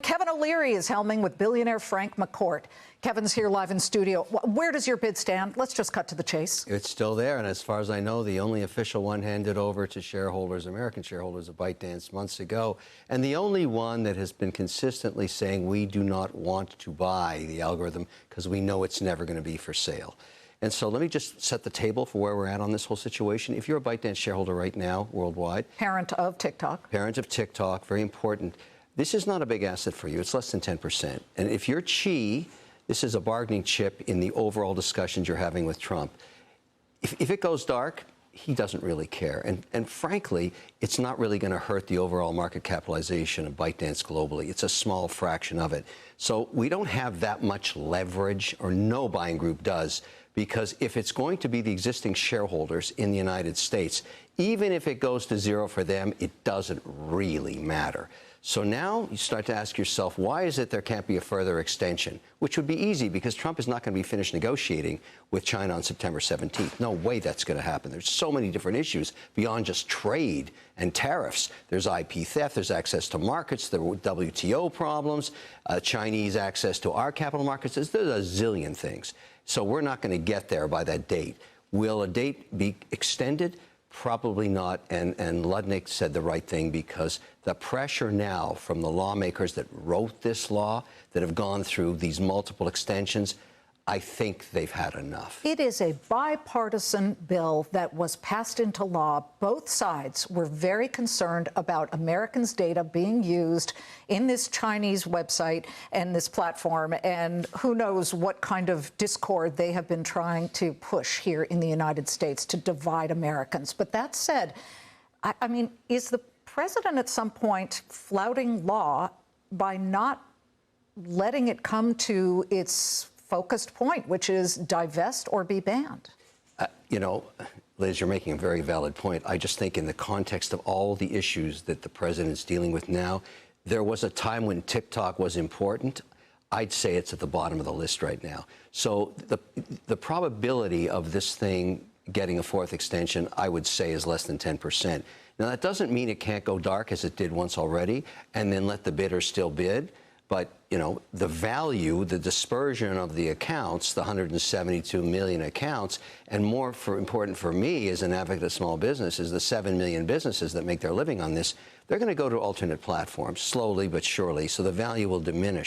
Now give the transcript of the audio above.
Kevin O'Leary is helming with billionaire Frank McCourt. Kevin's here live in studio. Where does your bid stand? Let's just cut to the chase. It's still there, and as far as I know, the only official one handed over to shareholders, American shareholders of ByteDance months ago, and the only one that has been consistently saying we do not want to buy the algorithm because we know it's never going to be for sale. And so let me just set the table for where we're at on this whole situation. If you're a ByteDance shareholder right now, worldwide. Parent of TikTok. Parent of TikTok, very important. This is not a big asset for you. It's less than 10%. And if you're Xi, this is a bargaining chip in the overall discussions you're having with Trump. If it goes dark, he doesn't really care. And frankly, it's not really going to hurt the overall market capitalization of ByteDance globally. It's a small fraction of it. So we don't have that much leverage, or no buying group does, because if it's going to be the existing shareholders in the United States, even if it goes to zero for them, it doesn't really matter. So now you start to ask yourself, why is it there can't be a further extension? Which would be easy, because Trump is not going to be finished negotiating with China on September 17th. No way that's going to happen. There's so many different issues beyond just trade and tariffs. There's IP theft, there's access to markets, there were WTO problems, Chinese access to our capital markets. There's a zillion things. So we're not going to get there by that date. Will a date be extended? Probably not, and Ludnick said the right thing, because the pressure now from the lawmakers that wrote this law, that have gone through these multiple extensions, I think they've had enough. It is a bipartisan bill that was passed into law. Both sides were very concerned about Americans' data being used in this Chinese website and this platform, and who knows what kind of discord they have been trying to push here in the United States to divide Americans. But that said, I mean, is the president at some point flouting law by not letting it come to its focused point, which is divest or be banned? You know, Liz, you're making a very valid point. I just think in the context of all the issues that the president's dealing with now, there was a time when TikTok was important. I'd say it's at the bottom of the list right now. So the probability of this thing getting a fourth extension, I would say, is less than 10%. Now, that doesn't mean it can't go dark, as it did once already, and then let the bidders still bid. But, you know, the value, the dispersion of the accounts, the 172 million accounts, and more important for me as an advocate of small business, is the 7 million businesses that make their living on this. They're going to go to alternate platforms, slowly but surely, so the value will diminish.